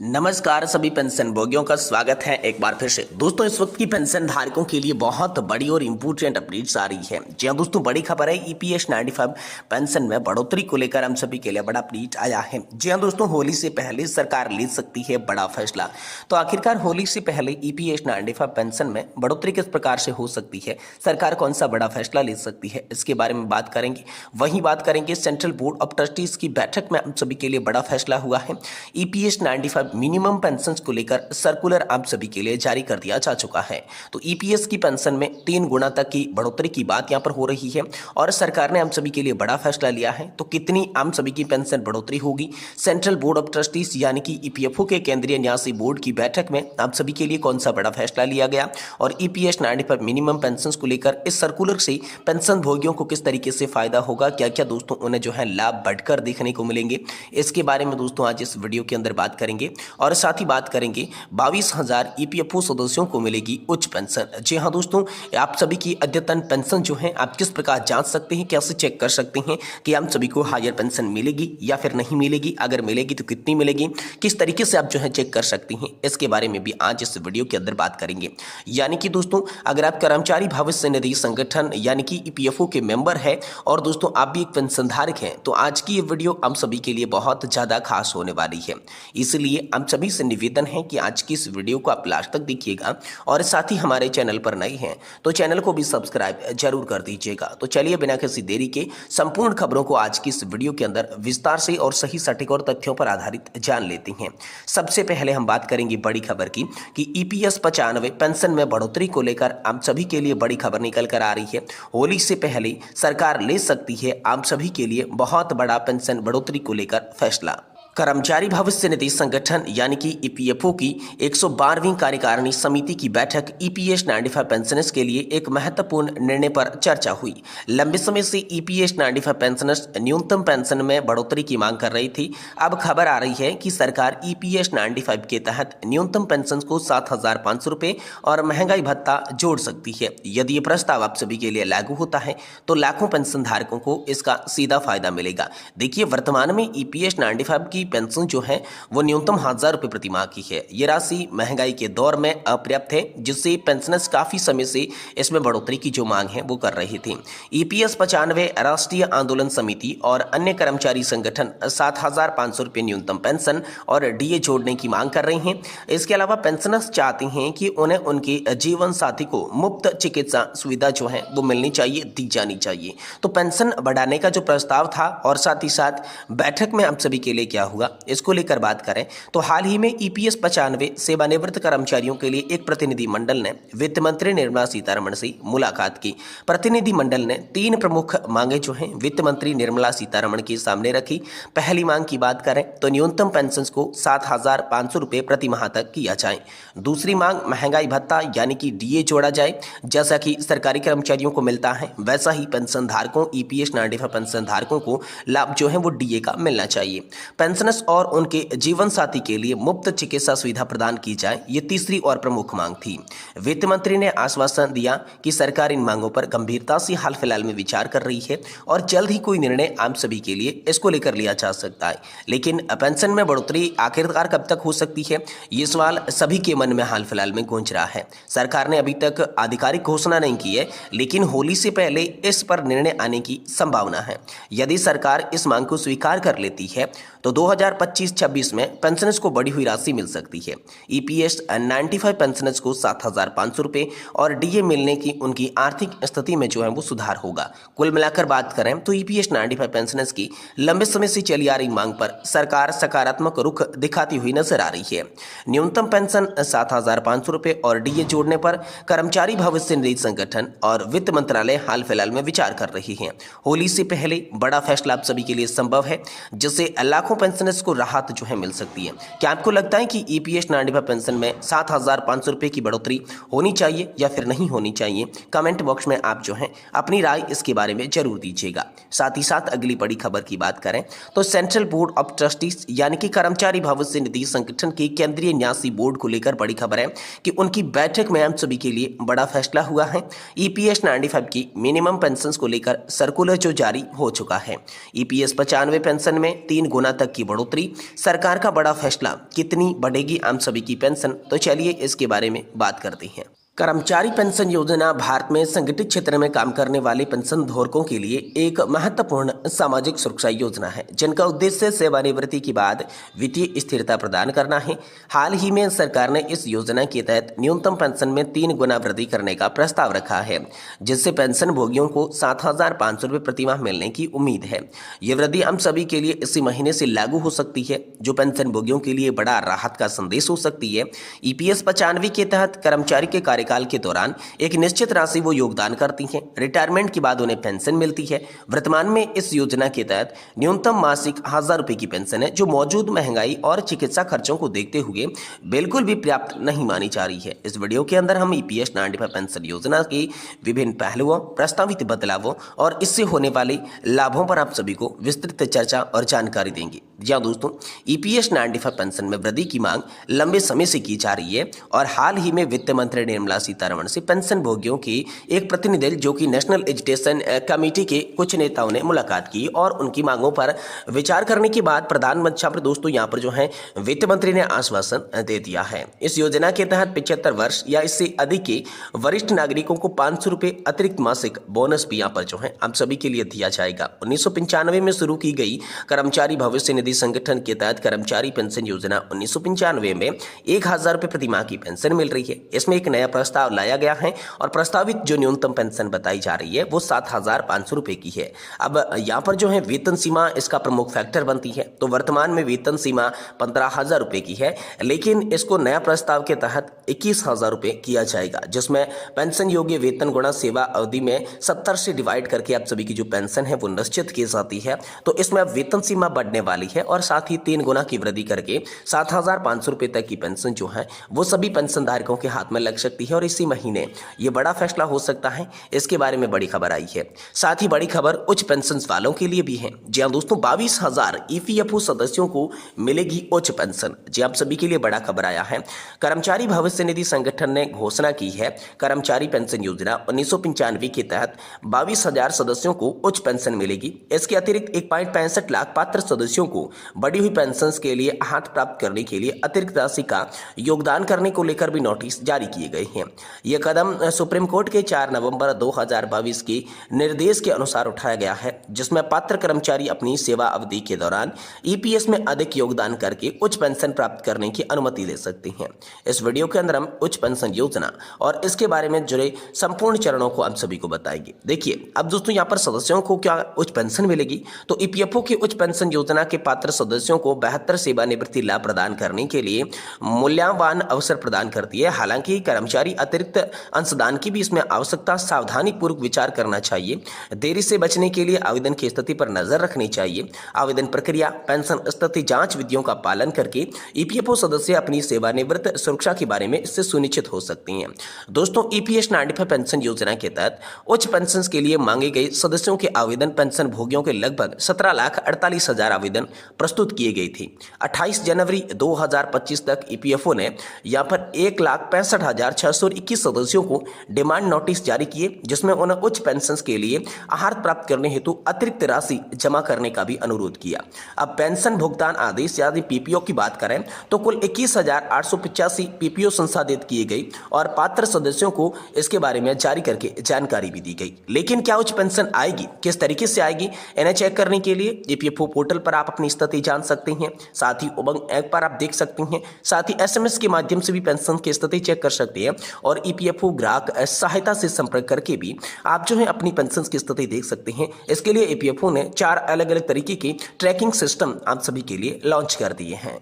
नमस्कार सभी पेंशन भोगियों का स्वागत है एक बार फिर से। दोस्तों इस वक्त की पेंशन धारकों के लिए बहुत बड़ी और इम्पोर्टेंट अपडेट्स आ रही है। जी हाँ दोस्तों, बड़ी खबर है। ईपीएस 95 पेंशन में बढ़ोतरी को लेकर हम सभी के लिए बड़ा अपडेट आया है। जी हाँ दोस्तों, होली से पहले सरकार ले सकती है बड़ा फैसला। तो आखिरकार होली से पहले ईपीएस 95 पेंशन में बढ़ोतरी किस प्रकार से हो सकती है, सरकार कौन सा बड़ा फैसला ले सकती है, इसके बारे में बात करेंगे। वहीं बात करेंगे सेंट्रल बोर्ड ऑफ ट्रस्टीज की बैठक में हम सभी के लिए बड़ा फैसला हुआ है। ईपीएस 95 मिनिमम पेंशन को लेकर सर्कुलर आप सभी के लिए जारी कर दिया जा चुका है। तो ईपीएस की पेंशन में 3 गुना तक की बढ़ोतरी की बात यहां पर हो रही है और सरकार ने हम सभी के लिए बड़ा फैसला लिया है। तो कितनी हम सभी की पेंशन बढ़ोतरी होगी, सेंट्रल बोर्ड ऑफ ट्रस्टीज यानी कि ईपीएफओ के केंद्रीय न्यासी बोर्ड की बैठक में आप सभी के लिए कौन सा बड़ा फैसला लिया गया और ईपीएस 95 मिनिमम पेंशन को लेकर इस सर्कुलर से पेंशन भोगियों को किस तरीके से फायदा होगा, क्या क्या दोस्तों उन्हें जो है लाभ बढ़कर देखने को मिलेंगे, इसके बारे में दोस्तों आज इस वीडियो के अंदर बात करेंगे। और साथ ही बात करेंगे 22,000 ईपीएफओ सदस्यों को मिलेगी उच्च पेंशन। जी हाँ दोस्तों, आप सभी की अद्यतन पेंशन जो है आप किस प्रकार जांच सकते हैं, कैसे चेक कर सकते हैं कि हम सभी को हायर पेंशन मिलेगी या फिर नहीं मिलेगी, अगर मिलेगी तो कितनी मिलेगी, किस तरीके से आप जो है चेक कर सकते हैं, इसके बारे में भी आज इस वीडियो के अंदर बात करेंगे। यानी कि दोस्तों अगर आप कर्मचारी भविष्य निधि संगठन यानी कि ईपीएफओ के मेंबर है और दोस्तों आप भी एक पेंशन धारक हैं, तो आज की ये वीडियो हम सभी के लिए बहुत ज़्यादा खास होने वाली है। इसलिए हम सभी से निवेदन है कि आज की इस वीडियो को आप लास्ट तक देखिएगा और साथ ही हमारे चैनल पर नए हैं तो चैनल को भी सब्सक्राइब जरूर कर दीजिएगा। तो चलिए बिना किसी देरी के संपूर्ण खबरों को आज की इस वीडियो के अंदर विस्तार से और सही सटीक और तथ्यों पर आधारित जान लेते हैं। सबसे पहले हम बात करेंगे बड़ी खबर की कि ईपीएस 95 पेंशन में बढ़ोतरी को लेकर आप सभी के लिए बड़ी खबर निकल कर आ रही है। होली से पहले सरकार ले सकती है आप सभी के लिए बहुत बड़ा पेंशन बढ़ोतरी को लेकर फैसला। कर्मचारी भविष्य निधि संगठन यानी कि ईपीएफओ की 112वीं कार्यकारिणी समिति की बैठक ईपीएस 95 पेंशनर्स के लिए एक महत्वपूर्ण निर्णय पर चर्चा हुई। लंबे समय से ईपीएस 95 पेंशनर्स न्यूनतम पेंशन में बढ़ोतरी की मांग कर रही थी। अब खबर आ रही है कि सरकार ईपीएस 95 के तहत न्यूनतम पेंशन को 7,500 रुपये और महंगाई भत्ता जोड़ सकती है। यदि ये प्रस्ताव आप सभी के लिए लागू होता है तो लाखों पेंशन धारकों को इसका सीधा फायदा मिलेगा। देखिए, वर्तमान में ईपीएस 95 की पेंशन जो है वो न्यूनतम 1,000 रुपये प्रति माह की है। ये राशि महंगाई के दौर में अपर्याप्त है, जिससे पेंशनर्स काफी समय से इसमें बढ़ोतरी की जो मांग है वो कर रही थी। ईपीएस 95 राष्ट्रीय आंदोलन समिति और अन्य कर्मचारी संगठन 7,500 रुपये न्यूनतम पेंशन और डीए जोड़ने की मांग कर रहे हैं। इसके अलावा पेंशनर्स चाहते हैं कि उन्हें उनके जीवन साथी को मुफ्त चिकित्सा सुविधा जो है वो मिलनी चाहिए, दी जानी चाहिए। तो पेंशन बढ़ाने का जो प्रस्ताव था और साथ ही साथ बैठक में आप सभी के लिए क्या हुआ, इसको लेकर बात करें तो हाल ही में ईपीएस 95 सेवानिवृत्त कर्मचारियों के लिए एक प्रतिनिधि मंडल ने वित्त मंत्री निर्मला सीतारमण से मुलाकात की। प्रतिनिधि मंडल ने 3 प्रमुख मांगे जो हैं वित्त मंत्री निर्मला सीतारमण के सामने रखी। पहली मांग की बात करें तो न्यूनतम पेंशन को 7,500 रुपये प्रति माह तक किया जाए। दूसरी मांग महंगाई भत्ता यानी कि डीए जोड़ा जाए। जैसा कि सरकारी कर्मचारियों को मिलता है वैसा ही पेंशन धारकों ईपीएस 95 पेंशन धारकों को लाभ जो है वो डीए का मिलना चाहिए। पेंशनर्स और उनके जीवन साथी के लिए मुफ्त चिकित्सा सुविधा प्रदान की जाए, ये तीसरी और प्रमुख मांग थी। वित्त मंत्री ने आश्वासन दिया कि सरकार इन मांगों पर गंभीरता से हाल फिलहाल में विचार कर रही है और जल्द ही कोई निर्णय आप सभी के लिए इसको लेकर लिया जा सकता है। लेकिन पेंशन में बढ़ोतरी आखिरकार कब तक हो सकती है, ये सवाल सभी के मन में हाल फिलहाल में गूंज रहा है। सरकार ने अभी तक आधिकारिक घोषणा नहीं की है, लेकिन होली से पहले इस पर निर्णय आने की संभावना है। यदि सरकार इस मांग को स्वीकार कर लेती है तो 2025-26 में पेंशनर्स को बढ़ी हुई राशि मिल सकती है। ईपीएस 95 पेंशनर्स को 7,500 रुपये और डीए मिलने की उनकी आर्थिक स्थिति में जो है वो सुधार होगा। कुल मिलाकर बात करें तो ईपीएस 95 पेंशनर्स की लंबे समय से चली आ रही मांग पर सरकार सकारात्मक रुख दिखाती हुई नजर आ रही है। न्यूनतम पेंशन 7,500 रुपये और डीए जोड़ने पर कर्मचारी भविष्य निधि संगठन और वित्त मंत्रालय हाल फिलहाल में विचार कर रही है। होली से पहले बड़ा फैसला आप सभी के लिए संभव है, जिससे लाखों पेंशनर्स को राहत जो है मिल सकती है। क्या आपको लगता है कि ईपीएस 95 पेंशन में 7,500 रुपये की बढ़ोतरी होनी चाहिए या फिर नहीं होनी चाहिए? कमेंट बॉक्स में आप जो है अपनी राय इसके बारे में जरूर दीजिएगा। साथ ही साथ अगली बड़ी खबर की बात करें तो सेंट्रल बोर्ड ऑफ ट्रस्टीज यानी कि कर्मचारी भविष्य निधि संगठन के केंद्रीय न्यासी बोर्ड को लेकर बड़ी खबर है कि उनकी बैठक में हम सभी के लिए बड़ा फैसला हुआ है। ईपीएस 95 की मिनिमम पेंशन को लेकर सर्कुलर जो जारी हो चुका है। ईपीएस 95 पेंशन में 3 गुना तक की बढ़ोतरी, सरकार का बड़ा फैसला, कितनी बढ़ेगी आम सभी की पेंशन, तो चलिए इसके बारे में बात करते हैं। कर्मचारी पेंशन योजना भारत में संगठित क्षेत्र में काम करने वाले पेंशन धारकों के लिए एक महत्वपूर्ण सामाजिक सुरक्षा योजना है, जिनका उद्देश्य सेवानिवृत्ति के बाद वित्तीय स्थिरता प्रदान करना है। हाल ही में सरकार ने इस योजना के तहत न्यूनतम पेंशन में 3 गुना वृद्धि करने का प्रस्ताव रखा है, जिससे पेंशन भोगियों को 7,500 रुपये प्रतिमाह मिलने की उम्मीद है। ये वृद्धि हम सभी के लिए इसी महीने से लागू हो सकती है, जो पेंशन भोगियों के लिए बड़ा राहत का संदेश हो सकती है। EPS 95 के तहत कर्मचारी के कार्यकाल के दौरान एक निश्चित राशि वो योगदान करती हैं। रिटायरमेंट के बाद उन्हें पेंशन मिलती है। वर्तमान में इस योजना के तहत न्यूनतम मासिक 1,000 रुपये की पेंशन है, जो मौजूद महंगाई और चिकित्सा खर्चों को देखते हुए बिल्कुल भी पर्याप्त नहीं मानी जा रही है। इस वीडियो के अंदर हम EPS 95 पेंशन योजना के विभिन्न पहलुओं, प्रस्तावित बदलावों और इससे होने वाले लाभों पर आप सभी को विस्तृत चर्चा और जानकारी देंगे। जी हाँ दोस्तों, EPS 95 पेंशन में वृद्धि की मांग लंबे समय से की जा रही है और हाल ही में वित्त मंत्री निर्मला सीतारमण से पेंशन भोगियों की एक प्रतिनिधि दल, जो कि नेशनल एजुकेशन कमेटी के कुछ नेताओं ने मुलाकात की और उनकी मांगों पर विचार करने के बाद प्रधानमंत्री पर दोस्तों यहाँ पर जो है वित्त मंत्री ने आश्वासन दे दिया है। इस योजना के तहत 75 वर्ष या इससे अधिक के वरिष्ठ नागरिकों को 500 रुपये अतिरिक्त मासिक बोनस भी यहाँ पर जो है आप सभी के लिए दिया जाएगा। 1995 में शुरू की गई कर्मचारी भविष्य निधि संगठन के तहत कर्मचारी पेंशन योजना 1995 में 1,000 रुपये प्रतिमाह की पेंशन मिल रही है। इसमें एक नया प्रस्ताव लाया गया है और प्रस्तावित जो न्यूनतम पेंशन बताई जा रही है वो 7,500 रुपये की है। अब यहाँ पर जो है वेतन सीमा इसका प्रमुख फैक्टर बनती है। तो वर्तमान में वेतन सीमा 15,000 रुपये की है, लेकिन इसको नया प्रस्ताव के तहत 21,000 रुपये किया जाएगा, जिसमें पेंशन योग्य वेतन गुणा सेवा अवधि में 70 से डिवाइड करके आप सभी की जो पेंशन है वो निश्चित की जाती है। तो इसमें अब वेतन सीमा बढ़ने वाली है और साथ ही 3 गुना की वृद्धि करके 7,500 रुपये तक की पेंशन जो है वो सभी पेंशन धारकों के हाथ में लग सकती है और इसी महीने ये बड़ा फैसला हो सकता है। इसके बारे में बड़ी खबर आई है। साथ ही बड़ी खबर उच्च पेंशन वालों के लिए भी है। जी हाँ दोस्तों, 22,000 EPFO सदस्यों को मिलेगी उच्च पेंशन। जी आप सभी के लिए बड़ा खबर आया है। कर्मचारी भविष्य निधि संगठन ने घोषणा की है, कर्मचारी पेंशन योजना 1995 के तहत 22,000 सदस्यों को उच्च पेंशन मिलेगी। इसके अतिरिक्त 1.65 लाख पात्र सदस्यों को बढ़ी हुई पेंशन के लिए हाथ प्राप्त करने के लिए अतिरिक्त राशि का योगदान करने को लेकर भी नोटिस जारी किए गए हैं। यह कदम सुप्रीम कोर्ट के 4 नवंबर 2022 के निर्देश के अनुसार उठाया गया है, जिसमें पात्र कर्मचारी अपनी सेवा अवधि के दौरान EPS में अधिक योगदान करके उच्च पेंशन प्राप्त करने की अनुमति ले सकते हैं। इस वीडियो के अंदर हम उच्च पेंशन योजना और इसके बारे में जुड़े संपूर्ण चरणों को आप सभी को बताएंगे। देखिए अब दोस्तों, यहाँ पर सदस्यों को क्या उच्च पेंशन मिलेगी? तो EPFO की उच्च पेंशन योजना के पात्र सदस्यों को बेहतर सेवानिवृत्ति लाभ प्रदान करने के लिए मूल्यवान अवसर प्रदान करती है। हालांकि कर्मचारी अतिरिक्त अंशदान की भी इसमें आवश्यकता सावधानी पूर्वक विचार करना चाहिए। देरी से बचने के लिए आवेदन की स्थिति पर नजर रखनी चाहिए। आवेदन प्रक्रिया, पेंशन स्थिति जांच विधियों का पालन करके EPFO सदस्य अपनी सेवानिवृत्त सुरक्षा के बारे में इससे सुनिश्चित हो सकते हैं। दोस्तों, EPS 95 पेंशन योजना के तहत उच्च पेंशन के लिए मांगे गए सदस्यों के आवेदन पेंशन भोगियों के लगभग 17,48,000 आवेदन प्रस्तुत किए गए थे। 28 जनवरी 2025 तक EPFO ने यहाँ पर 1,65,621 सदस्यों को डिमांड नोटिस जारी किए, जिसमें उन्हें उच्च पेंशन के लिए आहार प्राप्त करने हेतु अतिरिक्त राशि जमा करने का भी अनुरोध किया। अब पेंशन भुगतान आदेश यानी PPO की बात करें तो कुल 21,885 PPO संसाधित किए गए और पात्र सदस्यों को इसके बारे में जारी करके जानकारी भी दी गई। लेकिन क्या उच्च पेंशन आएगी, किस तरीके से आएगी, इन्हें चेक करने के लिए EPFO पोर्टल पर आप अपनी स्थिति जान सकते हैं। साथ ही उमंग ऐप पर आप देख सकते हैं। साथ ही SMS के माध्यम से भी पेंशन की स्थिति चेक कर सकते हैं और EPFO ग्राहक सहायता से संपर्क करके भी आप जो है अपनी पेंशन की स्थिति देख सकते हैं। इसके लिए EPFO ने 4 अलग अलग तरीके के ट्रैकिंग सिस्टम आप सभी के लिए लॉन्च कर दिए हैं।